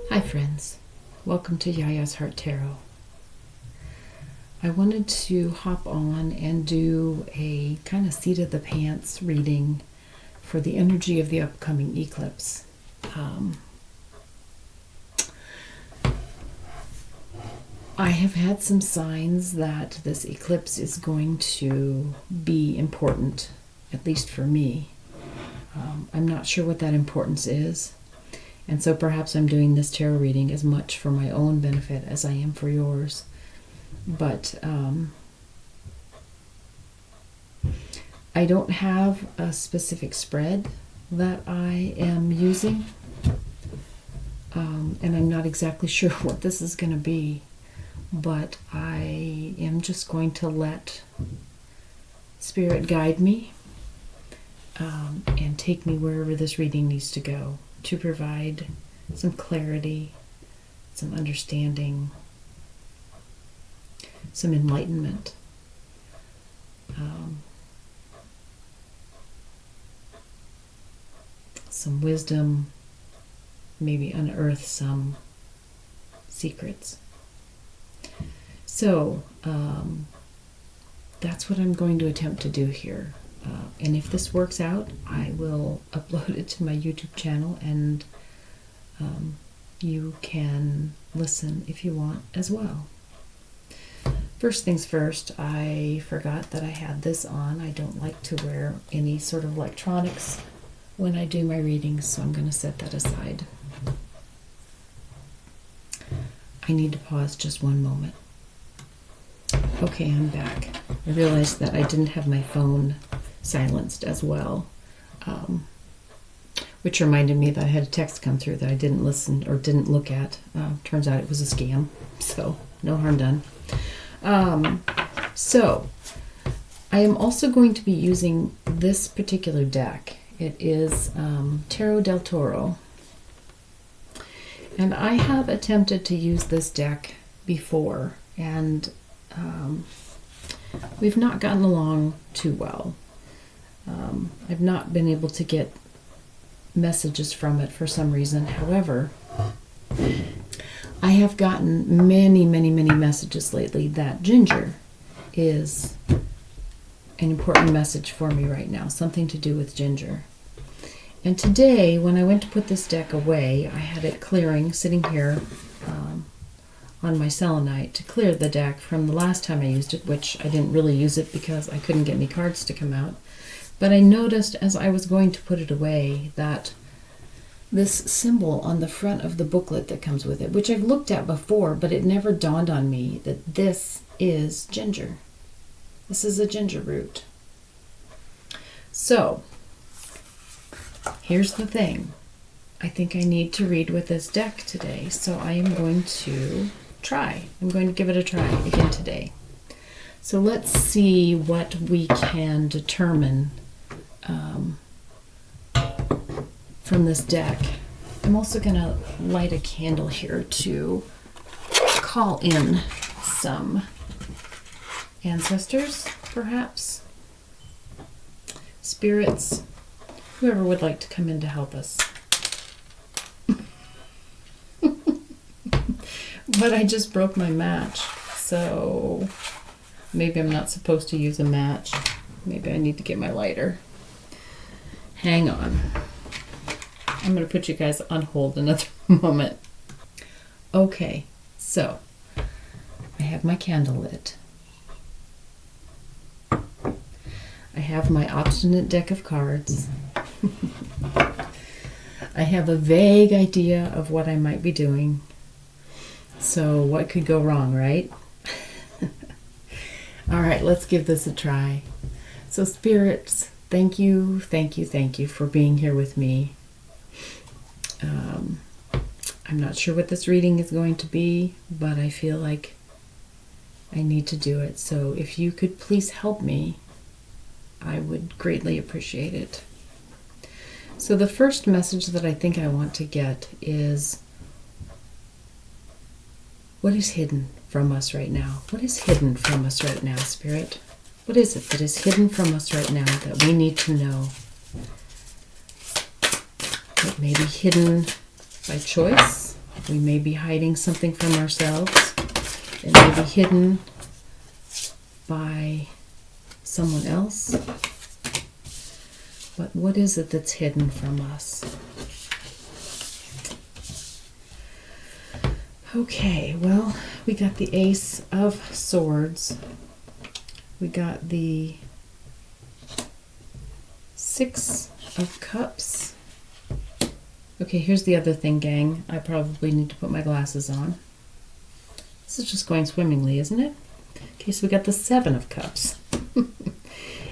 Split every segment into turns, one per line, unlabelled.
Hi friends, welcome to Yaya's Heart Tarot. I wanted to hop on and do a kind of seat of the pants reading for the energy of the upcoming eclipse. I have had some signs that this eclipse is going to be important, at least for me. I'm not sure what that importance is. And so perhaps I'm doing this tarot reading as much for my own benefit as I am for yours. But I don't have a specific spread that I am using. And I'm not exactly sure what this is going to be. But I am just going to let Spirit guide me and take me wherever this reading needs to go, to provide some clarity, some understanding, some enlightenment. Some wisdom, maybe unearth some secrets. So, that's what I'm going to attempt to do here. And if this works out, I will upload it to my YouTube channel, and you can listen if you want as well. First things first, I forgot that I had this on. I don't like to wear any sort of electronics when I do my readings, so I'm going to set that aside. I need to pause just one moment. Okay, I'm back. I realized that I didn't have my phone silenced as well, which reminded me that I had a text come through that I didn't listen or didn't look at. Turns out it was a scam, so no harm done. So I am also going to be using this particular deck. It is Tarot del Toro, and I have attempted to use this deck before, and we've not gotten along too well. I've not been able to get messages from it for some reason. However, I have gotten many messages lately that ginger is an important message for me right now, something to do with ginger. And today, when I went to put this deck away, I had it clearing, sitting here on my selenite to clear the deck from the last time I used it, which I didn't really use it because I couldn't get any cards to come out. But I noticed as I was going to put it away that this symbol on the front of the booklet that comes with it, which I've looked at before, but it never dawned on me that this is ginger. This is a ginger root. So, here's the thing. I think I need to read with this deck today, so I am going to try. I'm going to give it a try again today. So let's see what we can determine from this deck. I'm also going to light a candle here to call in some ancestors, perhaps, spirits, whoever would like to come in to help us. But I just broke my match, so maybe I'm not supposed to use a match. Maybe I need to get my lighter. Hang on. I'm going to put you guys on hold another moment. Okay, so I have my candle lit. I have my obstinate deck of cards. I have a vague idea of what I might be doing. So what could go wrong, right? All right, let's give this a try. So spirits, thank you for being here with me. I'm not sure what this reading is going to be, but I feel like I need to do it. So if you could please help me, I would greatly appreciate it. So the first message that I think I want to get is, what is hidden from us right now? What is hidden from us right now, Spirit? What is it that is hidden from us right now that we need to know? It may be hidden by choice. We may be hiding something from ourselves. It may be hidden by someone else. But what is it that's hidden from us? Okay, well, we got the Ace of Swords. We got the Six of Cups. Okay, here's the other thing, gang. I probably need to put my glasses on. This is just going swimmingly, isn't it? Okay, so we got the Seven of Cups.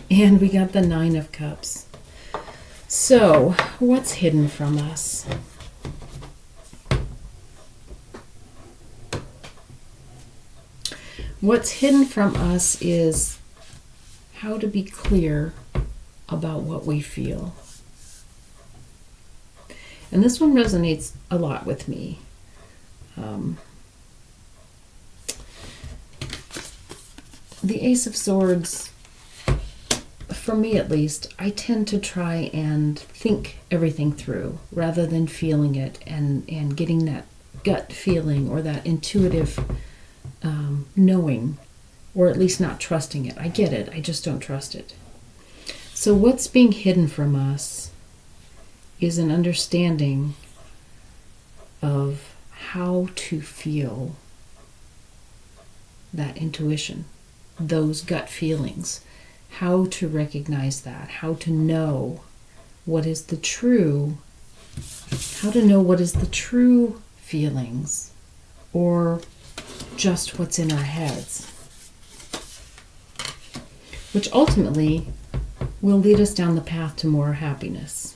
And we got the Nine of Cups. So, what's hidden from us? What's hidden from us is how to be clear about what we feel. And this one resonates a lot with me. The Ace of Swords, for me at least, I tend to try and think everything through rather than feeling it and getting that gut feeling or that intuitive knowing, or at least not trusting it. I get it, I just don't trust it. So what's being hidden from us is an understanding of how to feel that intuition, those gut feelings, how to recognize that, how to know what is the true, how to know what is the true feelings, or just what's in our heads, which ultimately will lead us down the path to more happiness.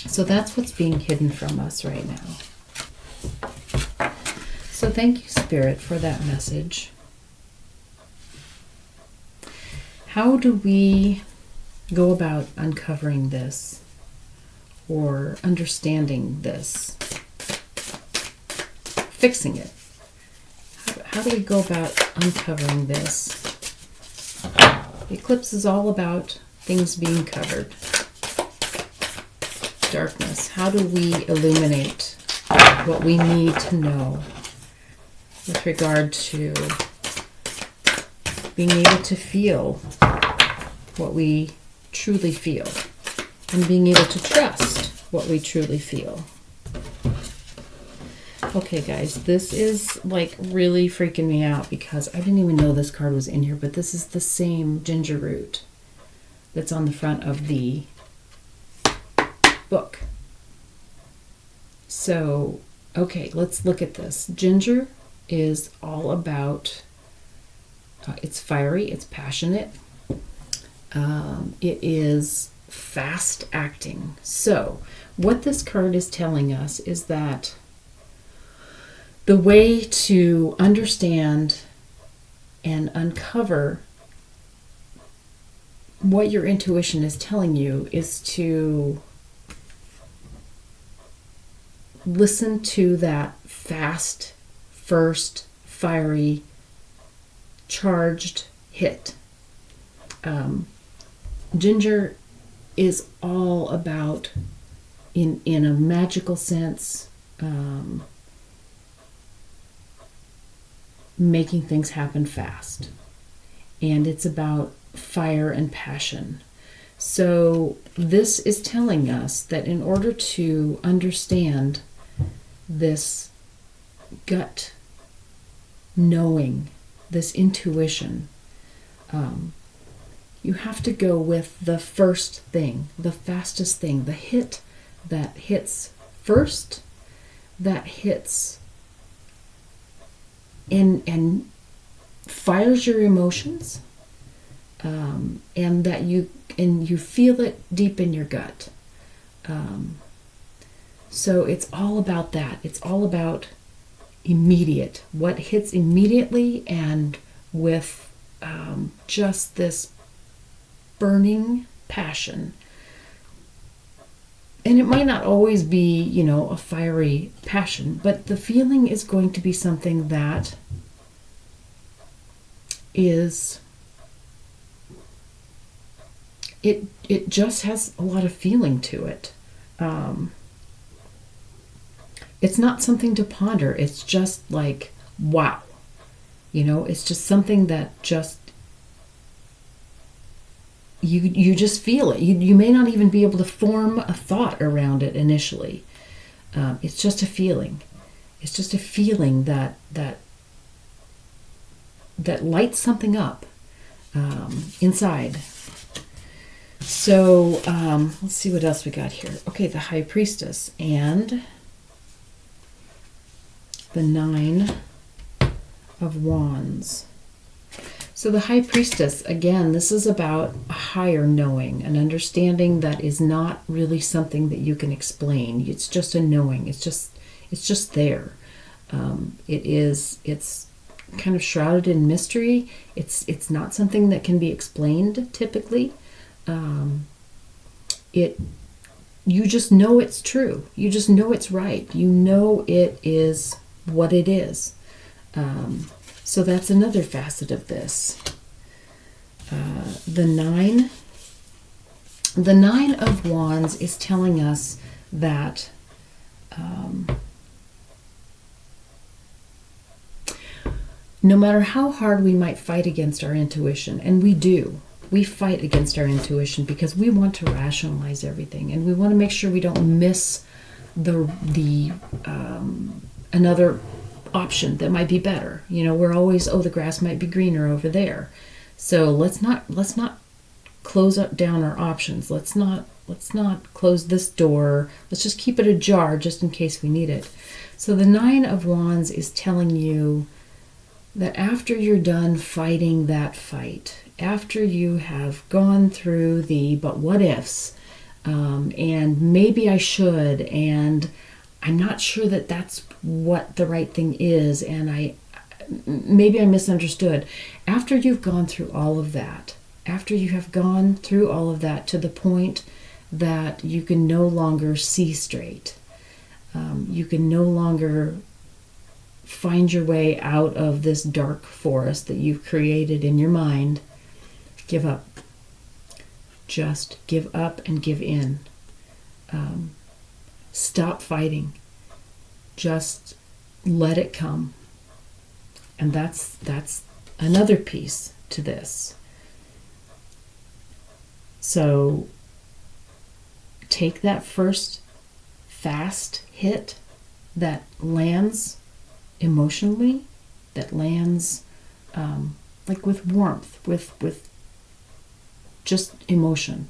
So that's what's being hidden from us right now. So thank you, Spirit, for that message. How do we go about uncovering this or understanding this, fixing it? How do we go about uncovering this? The eclipse is all about things being covered. Darkness. How do we illuminate what we need to know with regard to being able to feel what we truly feel and being able to trust what we truly feel? Okay, guys, this is like really freaking me out because I didn't even know this card was in here, but this is the same ginger root that's on the front of the book. So, okay, let's look at this. Ginger is all about, it's fiery, it's passionate, it is fast acting. So, what this card is telling us is that the way to understand and uncover what your intuition is telling you is to listen to that fast, first, fiery, charged hit. Ginger is all about, in a magical sense, making things happen fast. And it's about fire and passion. So this is telling us that in order to understand this gut knowing, this intuition, you have to go with the first thing, the fastest thing, the hit that hits first, that hits and fires your emotions, and that you feel it deep in your gut. So it's all about that. It's all about immediate, what hits immediately, and with just this burning passion. And it might not always be, a fiery passion, but the feeling is going to be something that is, it just has a lot of feeling to it. it's not something to ponder. It's just like, wow. It's just something that just, you just feel it. You may not even be able to form a thought around it initially. It's just a feeling. It's just a feeling that lights something up inside. So let's see what else we got here. Okay, the High Priestess and the Nine of Wands. So the High Priestess, again, this is about a higher knowing, an understanding that is not really something that you can explain. It's just a knowing. It's just there. It's kind of shrouded in mystery. It's not something that can be explained typically. You just know it's true. You just know it's right. You know it is what it is. So that's another facet of this. The Nine of Wands is telling us that no matter how hard we might fight against our intuition, and we fight against our intuition because we want to rationalize everything, and we want to make sure we don't miss the another option that might be better. We're always, the grass might be greener over there. So let's not close down our options. Let's not close this door. Let's just keep it ajar just in case we need it. So the Nine of Wands is telling you that after you're done fighting that fight, after you have gone through the but what ifs, and maybe I should, and I'm not sure that that's what the right thing is, and maybe I misunderstood. After you've gone through all of that, after you have gone through all of that to the point that you can no longer see straight, you can no longer find your way out of this dark forest that you've created in your mind, give up. Just give up and give in. Stop fighting. Just let it come. And that's another piece to this. So take that first fast hit that lands emotionally, that lands like with warmth, with just emotion.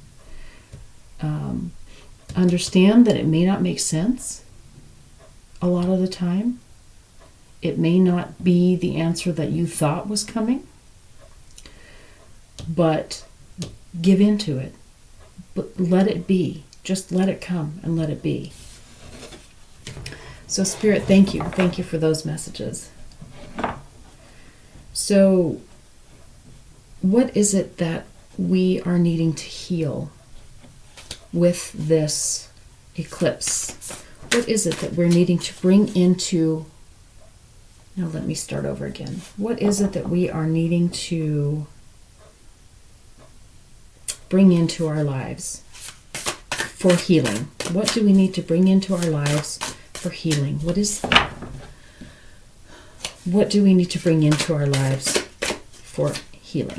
Understand that it may not make sense a lot of the time. It may not be the answer that you thought was coming, but give into it. But let it be. Just let it come and let it be. So Spirit, thank you. Thank you for those messages. So what is it that we are needing to heal with this eclipse? What is it that we're needing to bring into... Now let me start over again. What is it that we are needing to bring into our lives for healing? What do we need to bring into our lives for healing? What do we need to bring into our lives for healing?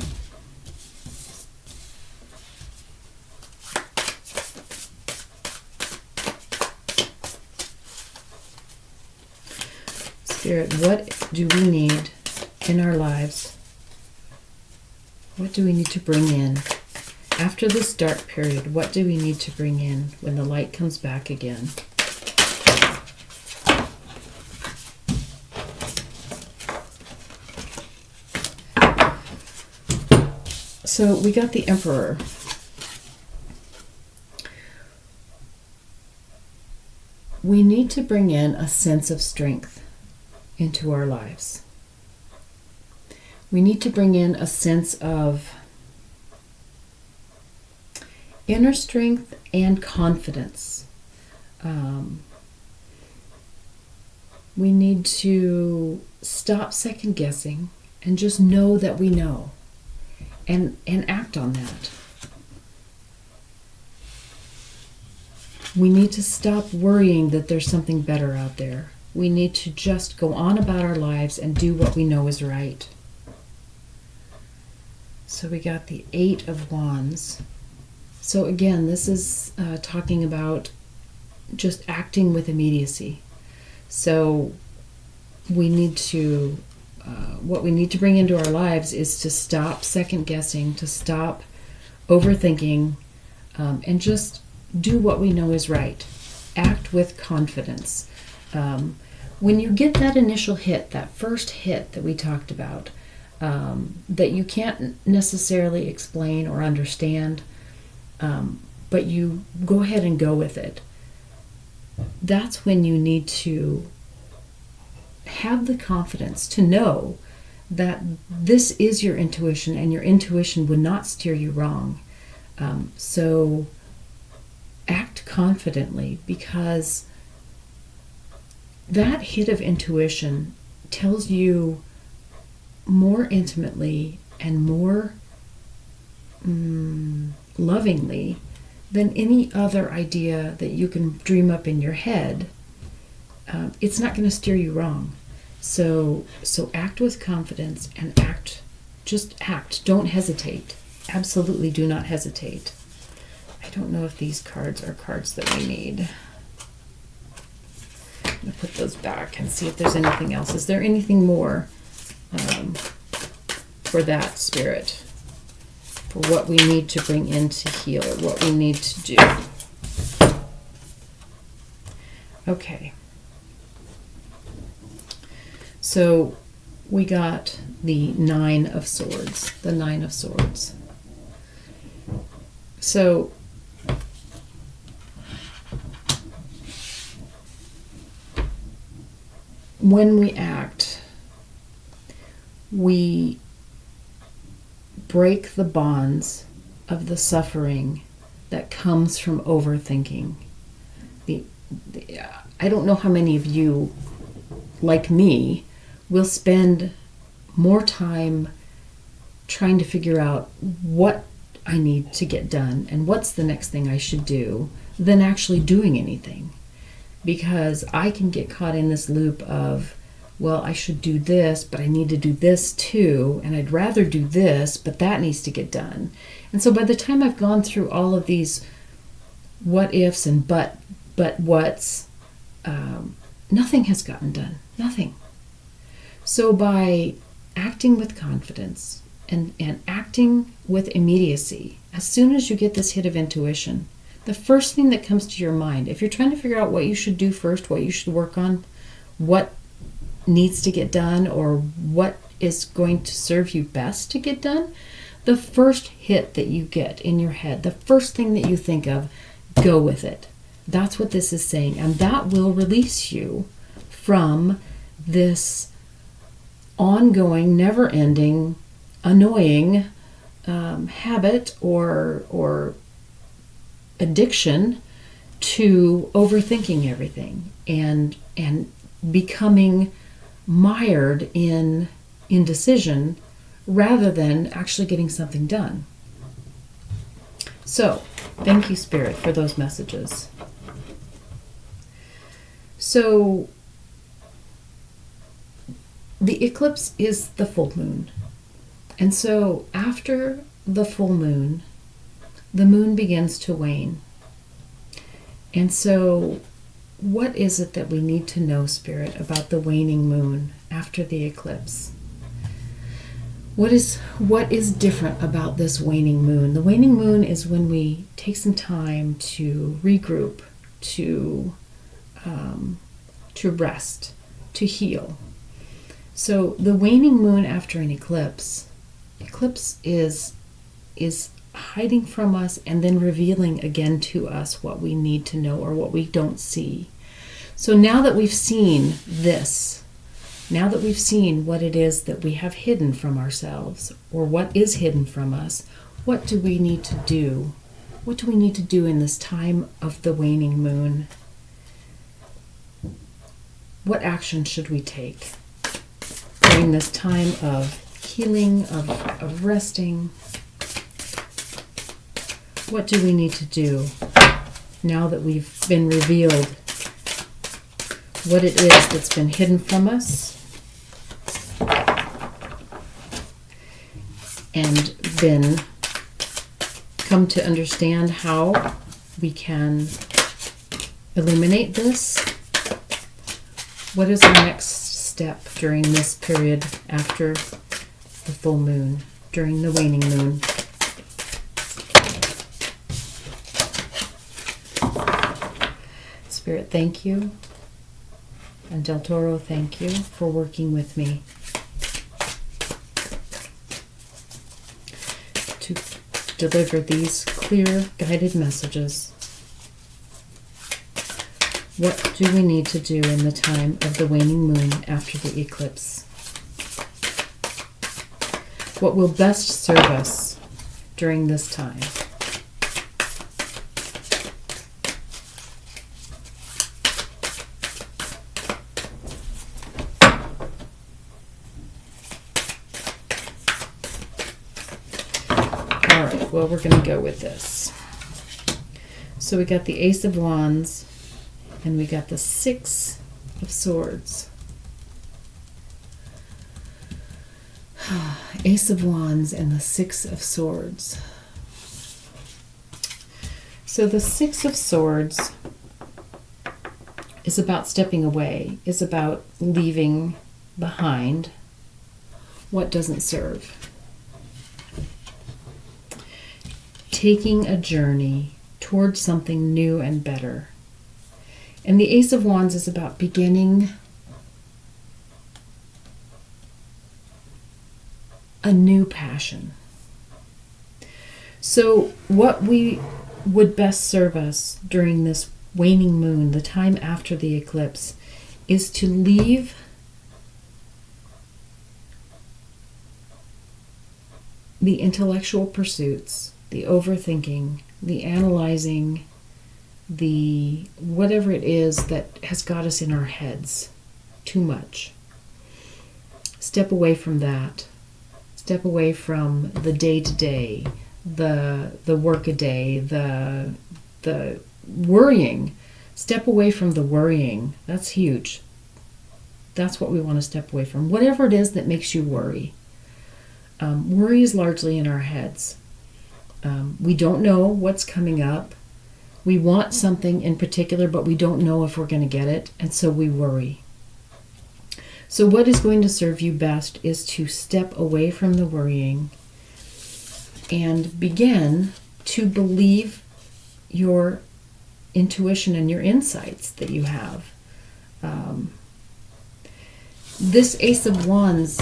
Spirit, what do we need in our lives? What do we need to bring in? After this dark period, what do we need to bring in when the light comes back again? So we got the Emperor. We need to bring in a sense of strength into our lives. We need to bring in a sense of inner strength and confidence. We need to stop second guessing and just know that we know and act on that. We need to stop worrying that there's something better out there. We need to just go on about our lives and do what we know is right. So we got the 8 of Wands. So again, this is talking about just acting with immediacy. So we need to, what we need to bring into our lives is to stop second guessing, to stop overthinking, and just do what we know is right. Act with confidence. When you get that initial hit, that first hit that we talked about, that you can't necessarily explain or understand, but you go ahead and go with it, that's when you need to have the confidence to know that this is your intuition and your intuition would not steer you wrong. So act confidently, because that hit of intuition tells you more intimately and more lovingly than any other idea that you can dream up in your head. It's not going to steer you wrong. So act with confidence and just act. Don't hesitate. Absolutely do not hesitate. I don't know if these cards are cards that we need. I'm going to put those back and see if there's anything else. Is there anything more for that, Spirit? For what we need to bring in to heal, what we need to do. Okay. So we got the 9 of Swords. The 9 of Swords. So when we act, we break the bonds of the suffering that comes from overthinking. I don't know how many of you, like me, will spend more time trying to figure out what I need to get done and what's the next thing I should do than actually doing anything. Because I can get caught in this loop of, well, I should do this, but I need to do this too, and I'd rather do this, but that needs to get done. And so by the time I've gone through all of these what ifs and but what's, nothing has gotten done. Nothing. So by acting with confidence and acting with immediacy, as soon as you get this hit of intuition, the first thing that comes to your mind, if you're trying to figure out what you should do first, what you should work on, what needs to get done, or what is going to serve you best to get done, the first hit that you get in your head, the first thing that you think of, go with it. That's what this is saying, and that will release you from this ongoing, never-ending, annoying habit or addiction to overthinking everything and becoming mired in indecision rather than actually getting something done. So, thank you, Spirit, for those messages. So, the eclipse is the full moon. And so, after the full moon, the moon begins to wane. And so, what is it that we need to know, Spirit, about the waning moon after the eclipse? What is different about this waning moon? The waning moon is when we take some time to regroup, to rest, to heal. So the waning moon after an eclipse is hiding from us and then revealing again to us what we need to know or what we don't see. So now that we've seen this, now that we've seen what it is that we have hidden from ourselves or what is hidden from us, what do we need to do? What do we need to do in this time of the waning moon? What action should we take during this time of healing, of resting? What do we need to do now that we've been revealed what it is that's been hidden from us and been come to understand how we can illuminate this. What is the next step during this period after the full moon, during the waning moon? Spirit, thank you. And Del Toro, thank you for working with me to deliver these clear, guided messages. What do we need to do in the time of the waning moon after the eclipse? What will best serve us during this time? All right, well, we're going to go with this. So we got the Ace of Wands, and we got the Six of Swords. Ace of Wands and the Six of Swords. So the Six of Swords is about stepping away, is about leaving behind what doesn't serve. Taking a journey towards something new and better. And the Ace of Wands is about beginning a new passion. So what would best serve us during this waning moon, the time after the eclipse, is to leave the intellectual pursuits, the overthinking, the analyzing, the whatever it is that has got us in our heads too much. Step away from that. Step away from the day-to-day, the work-a-day, the worrying. Step away from the worrying. That's huge. That's what we want to step away from. Whatever it is that makes you worry. Worry is largely in our heads. We don't know what's coming up. We want something in particular, but we don't know if we're going to get it, and so we worry. So what is going to serve you best is to step away from the worrying and begin to believe your intuition and your insights that you have. This Ace of Wands,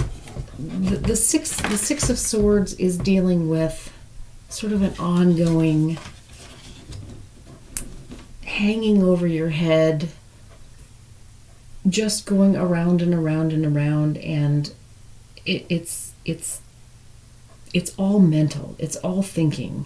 the Six of Swords is dealing with sort of an ongoing hanging over your head, just going around and around and around, and it's all mental, it's all thinking,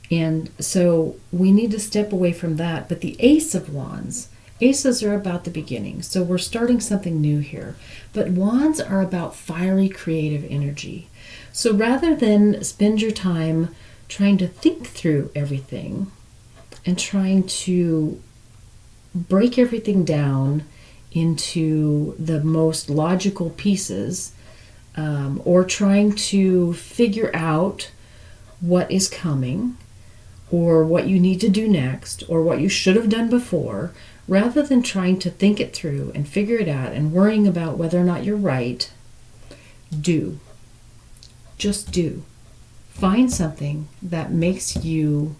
and so we need to step away from that. But the Ace of Wands, aces are about the beginning, so we're starting something new here, but wands are about fiery creative energy. So rather than spend your time trying to think through everything and trying to break everything down into the most logical pieces, or trying to figure out what is coming, or what you need to do next, or what you should have done before, rather than trying to think it through and figure it out and worrying about whether or not you're right, do. Just do. Find something that makes you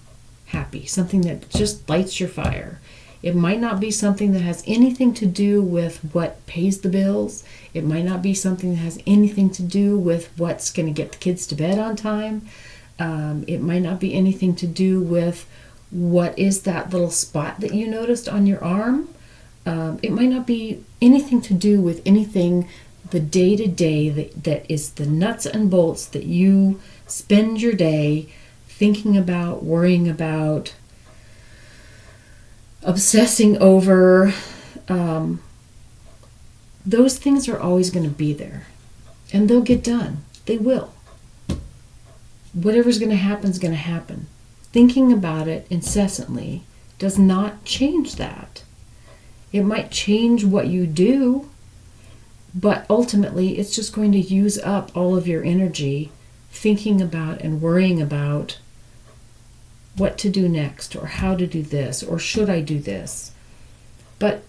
happy, something that just lights your fire. It might not be something that has anything to do with what pays the bills. It might not be something that has anything to do with what's going to get the kids to bed on time. It might not be anything to do with what is that little spot that you noticed on your arm. It might not be anything to do with anything, the day-to-day that is the nuts and bolts that you spend your day thinking about, worrying about, obsessing over. Those things are always going to be there, and they'll get done. They will. Whatever's going to happen is going to happen. thinking about it incessantly does not change that. It might change what you do, but ultimately it's just going to use up all of your energy thinking about and worrying about what to do next, or how to do this, or should I do this. But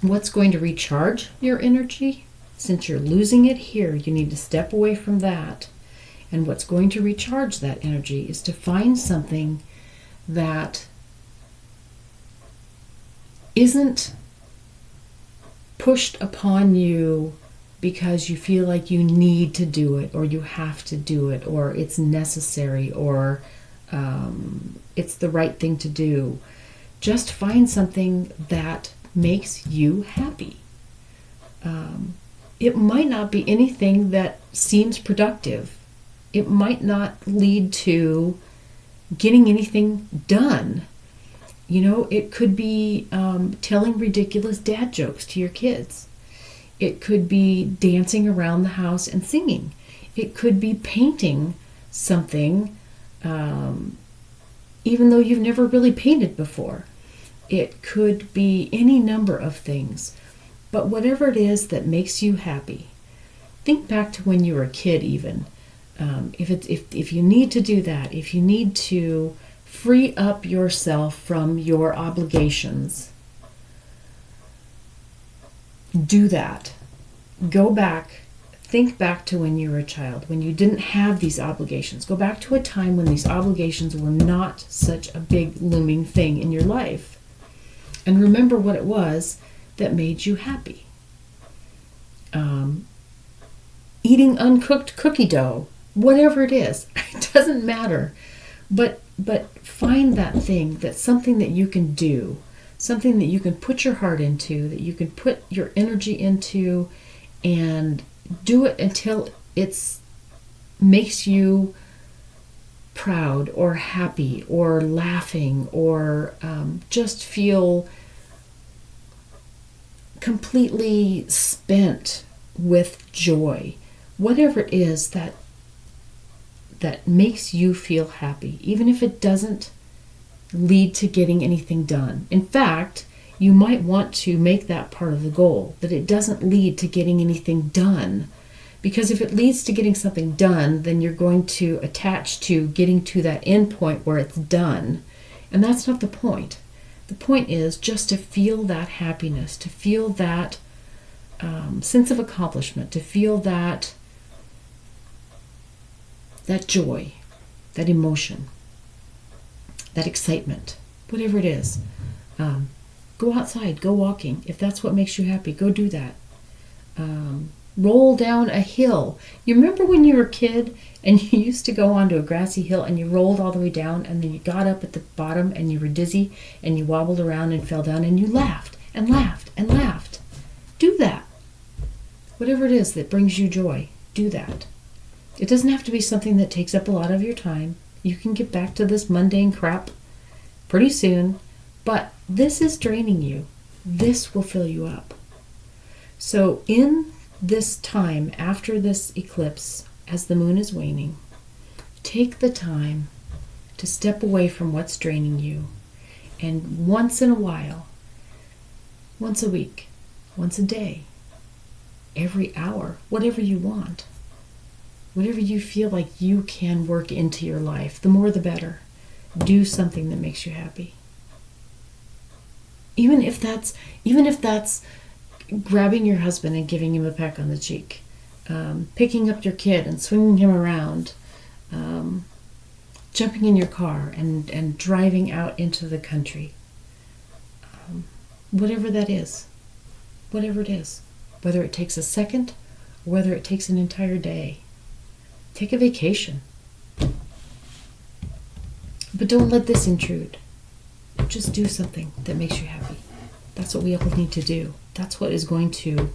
what's going to recharge your energy? Since you're losing it here, you need to step away from that. And what's going to recharge that energy is to find something that isn't pushed upon you because you feel like you need to do it, or you have to do it, or it's necessary, or it's the right thing to do. Just find something that makes you happy. It might not be anything that seems productive. It might not lead to getting anything done. You know, it could be telling ridiculous dad jokes to your kids. It could be dancing around the house and singing. It could be painting something, even though you've never really painted before. It could be any number of things. But whatever it is that makes you happy, think back to when you were a kid even. If you need to do that, if you need to free up yourself from your obligations, do that. Go back, think back to when you were a child, when you didn't have these obligations. Go back to a time when these obligations were not such a big looming thing in your life. And remember what it was that made you happy. Eating uncooked cookie dough, whatever it is, it doesn't matter. But find that thing, that's something that you can do, something that you can put your heart into, that you can put your energy into, and do it until it makes you proud or happy or laughing, or just feel completely spent with joy. Whatever it is that makes you feel happy, even if it doesn't lead to getting anything done. In fact, you might want to make that part of the goal, that it doesn't lead to getting anything done. Because if it leads to getting something done, then you're going to attach to getting to that end point where it's done. And that's not the point. The point is just to feel that happiness, to feel that sense of accomplishment, to feel that joy, that emotion, that excitement, whatever it is. Go outside, go walking. If that's what makes you happy, go do that. Roll down a hill. You remember when you were a kid and you used to go onto a grassy hill and you rolled all the way down, and then you got up at the bottom and you were dizzy and you wobbled around and fell down and you laughed and laughed and laughed. Do that. Whatever it is that brings you joy, do that. It doesn't have to be something that takes up a lot of your time. You can get back to this mundane crap pretty soon, but this is draining you. This will fill you up. So in this time after this eclipse, as the moon is waning, take the time to step away from what's draining you, and once in a while, once a week, once a day, every hour, whatever you want, whatever you feel like you can work into your life, the more the better. Do something that makes you happy. Even if that's grabbing your husband and giving him a peck on the cheek, picking up your kid and swinging him around, jumping in your car and driving out into the country. Whatever that is, whatever it is, whether it takes a second or whether it takes an entire day. Take a vacation. But don't let this intrude. Just do something that makes you happy. That's what we all need to do. That's what is going to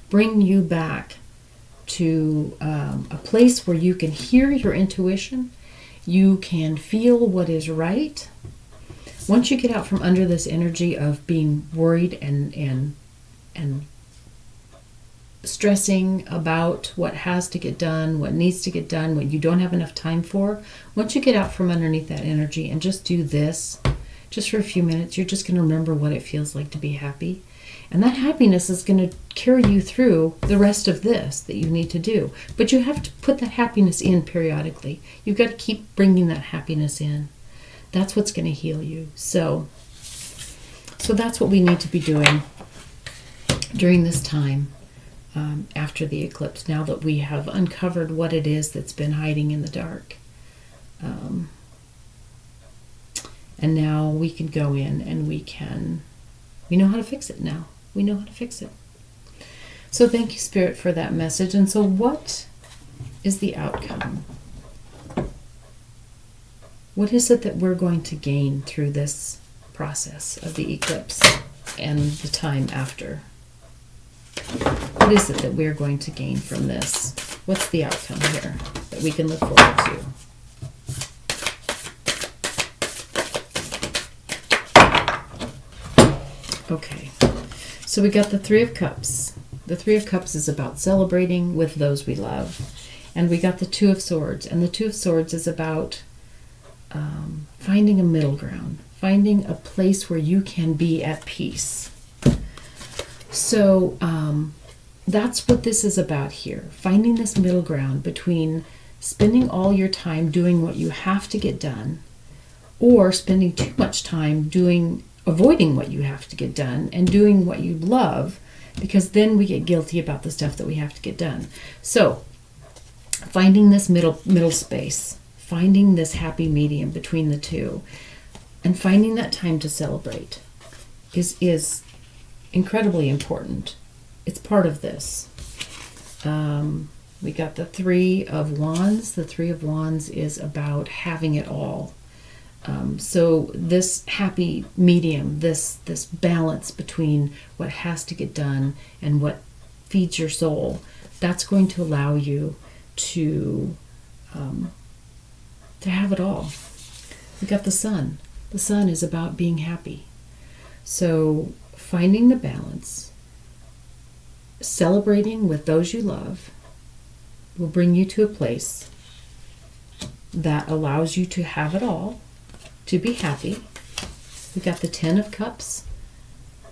bring you back to a place where you can hear your intuition. You can feel what is right. Once you get out from under this energy of being worried and stressing about what has to get done, what needs to get done, what you don't have enough time for, once you get out from underneath that energy and just do this, just for a few minutes, you're just going to remember what it feels like to be happy. And that happiness is going to carry you through the rest of this that you need to do. But you have to put that happiness in periodically. You've got to keep bringing that happiness in. That's what's going to heal you. So that's what we need to be doing during this time after the eclipse, now that we have uncovered what it is that's been hiding in the dark. And now we can go in and we know how to fix it now. We know how to fix it. So thank you, Spirit, for that message. And so what is the outcome? What is it that we're going to gain through this process of the eclipse and the time after? What is it that we're going to gain from this? What's the outcome here that we can look forward to? Okay, so we got the Three of Cups. The Three of Cups is about celebrating with those we love. And we got the Two of Swords. And the Two of Swords is about finding a middle ground, finding a place where you can be at peace. So that's what this is about here, finding this middle ground between spending all your time doing what you have to get done or spending too much time avoiding what you have to get done and doing what you love, because then we get guilty about the stuff that we have to get done. So finding this middle space, finding this happy medium between the two, and finding that time to celebrate is incredibly important. It's part of this. We got the Three of Wands. The Three of Wands is about having it all. So this happy medium, this balance between what has to get done and what feeds your soul, that's going to allow you to have it all. We got the Sun. The Sun is about being happy. So finding the balance, celebrating with those you love, will bring you to a place that allows you to have it all, to be happy. We got the Ten of Cups,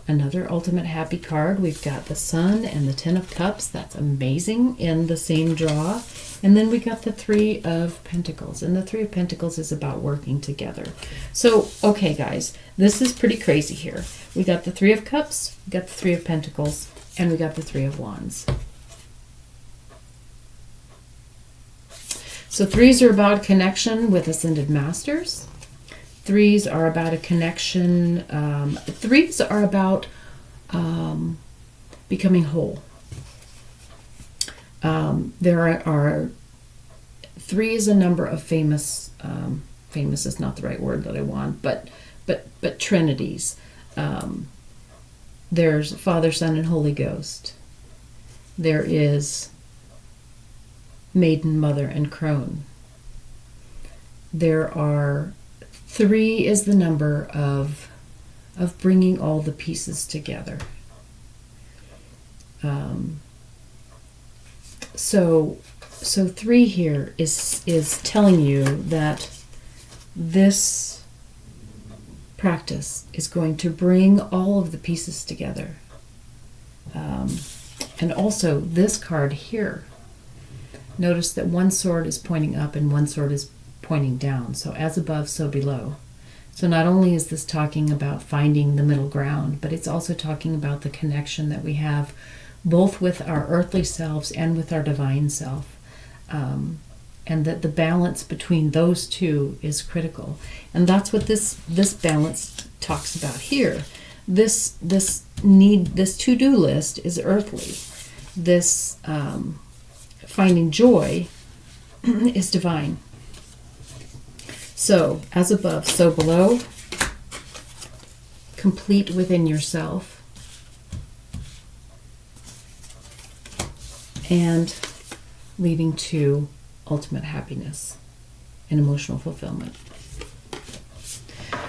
another ultimate happy card. We've got the Sun and the Ten of Cups. That's amazing in the same draw. And then we got the Three of Pentacles. And the Three of Pentacles is about working together. So, okay, guys, this is pretty crazy here. We got the Three of Cups, we got the Three of Pentacles, and we got the Three of Wands. So threes are about connection with Ascended Masters. Threes are about a connection. Threes are about becoming whole. There are three is a number of famous is not the right word that I want, but trinities. There's Father, Son, and Holy Ghost. There is Maiden, Mother, and Crone. There are three is the number of bringing all the pieces together. So three here is telling you that this practice is going to bring all of the pieces together. And also this card here, notice that one sword is pointing up and one sword is pointing down. So as above, so below. So not only is this talking about finding the middle ground, but it's also talking about the connection that we have both with our earthly selves and with our divine self. And that the balance between those two is critical. And that's what this balance talks about here. This to-do list is earthly. This finding joy is divine. So, as above, so below, complete within yourself, and leading to ultimate happiness and emotional fulfillment.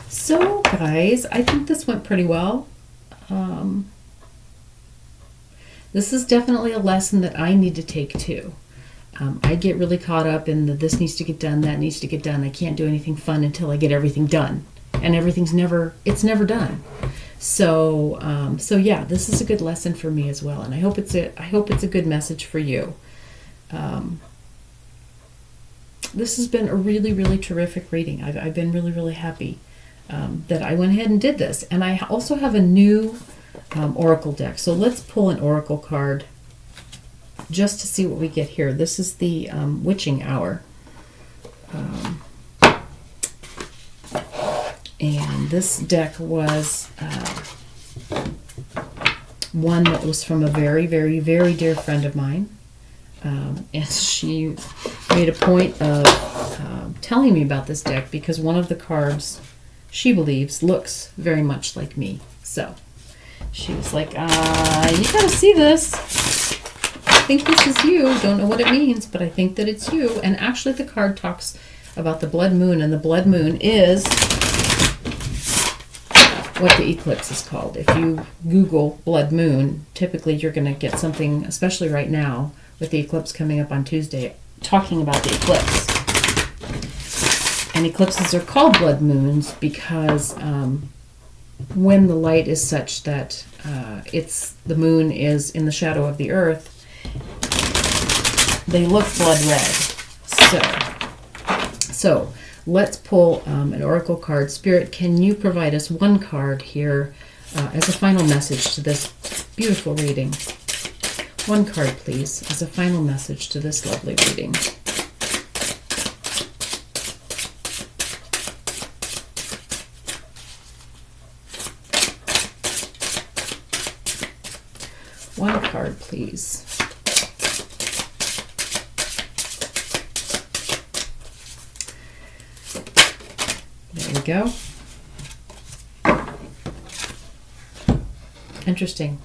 So, guys, I think this went pretty well. This is definitely a lesson that I need to take too. I get really caught up in the this needs to get done, that needs to get done. I can't do anything fun until I get everything done. And it's never done. So yeah, this is a good lesson for me as well. And I hope it's a good message for you. This has been a really, really terrific reading. I've been really, really happy that I went ahead and did this. And I also have a new oracle deck. So let's pull an oracle card just to see what we get here. This is the witching hour. And this deck was one that was from a very, very, very dear friend of mine. And she made a point of telling me about this deck because one of the cards, she believes, looks very much like me. So she was like, you gotta see this. I think this is you. Don't know what it means, but I think that it's you. And actually the card talks about the blood moon, and the blood moon is what the eclipse is called. If you Google blood moon, typically you're going to get something, especially right now with the eclipse coming up on Tuesday, talking about the eclipse. And eclipses are called blood moons because when the light is such that the moon is in the shadow of the earth, they look blood red. So let's pull an oracle card. Spirit, can you provide us one card here as a final message to this beautiful reading? One card, please, as a final message to this lovely reading. One card, please. There we go. Interesting.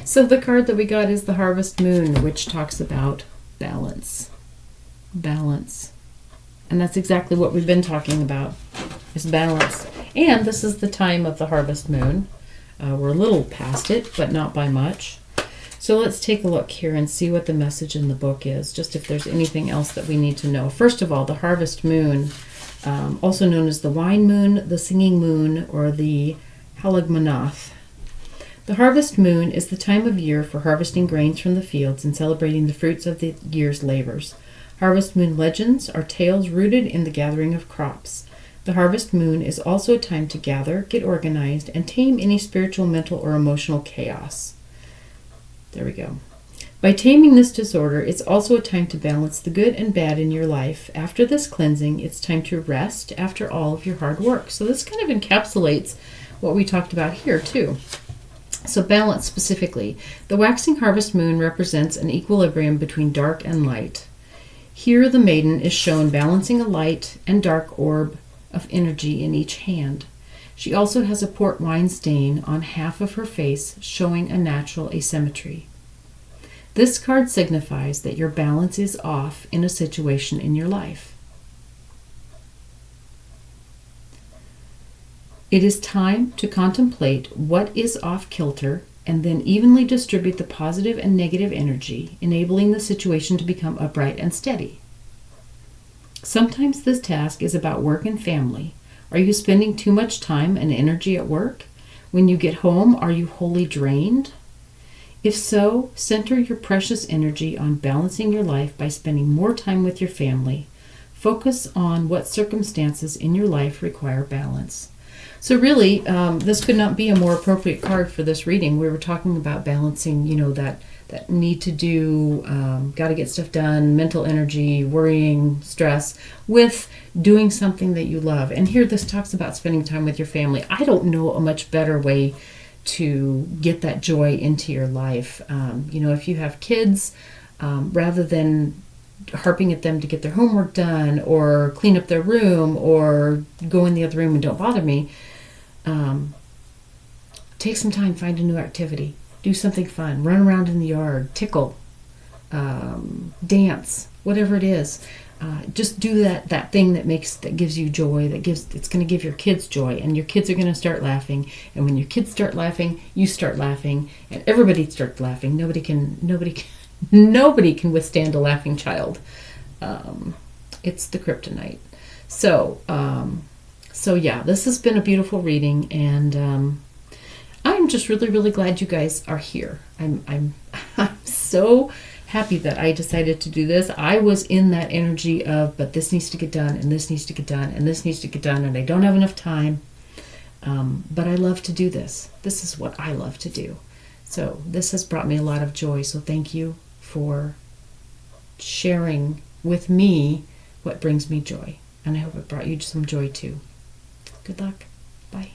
So the card that we got is the Harvest Moon, which talks about balance. Balance. And that's exactly what we've been talking about, is balance. And this is the time of the Harvest Moon. We're a little past it, but not by much. So let's take a look here and see what the message in the book is, just if there's anything else that we need to know. First of all, the Harvest Moon, also known as the Wine Moon, the Singing Moon, or the Halagmanath. The Harvest Moon is the time of year for harvesting grains from the fields and celebrating the fruits of the year's labors. Harvest Moon legends are tales rooted in the gathering of crops. The Harvest Moon is also a time to gather, get organized, and tame any spiritual, mental, or emotional chaos. There we go. By taming this disorder, it's also a time to balance the good and bad in your life. After this cleansing, it's time to rest after all of your hard work. So this kind of encapsulates what we talked about here, too. So balance specifically. The waxing harvest moon represents an equilibrium between dark and light. Here the maiden is shown balancing a light and dark orb of energy in each hand. She also has a port wine stain on half of her face, showing a natural asymmetry. This card signifies that your balance is off in a situation in your life. It is time to contemplate what is off-kilter and then evenly distribute the positive and negative energy, enabling the situation to become upright and steady. Sometimes this task is about work and family. Are you spending too much time and energy at work? When you get home, are you wholly drained? If so, center your precious energy on balancing your life by spending more time with your family. Focus on what circumstances in your life require balance. So really, this could not be a more appropriate card for this reading. We were talking about balancing, that need to do, got to get stuff done, mental energy, worrying, stress, with doing something that you love. And here this talks about spending time with your family. I don't know a much better way to get that joy into your life. If you have kids, rather than harping at them to get their homework done or clean up their room or go in the other room and don't bother me, take some time, find a new activity, do something fun, run around in the yard, tickle, dance, whatever it is. Just do that thing that gives you joy, it's going to give your kids joy, and your kids are going to start laughing. And when your kids start laughing, you start laughing, and everybody starts laughing. Nobody can withstand a laughing child. It's the kryptonite. So yeah, this has been a beautiful reading, and I'm just really, really glad you guys are here. I'm so happy that I decided to do this. I was in that energy of, but this needs to get done, and this needs to get done, and this needs to get done, and I don't have enough time. But I love to do this. This is what I love to do. So this has brought me a lot of joy. So thank you for sharing with me what brings me joy. And I hope it brought you some joy too. Good luck. Bye.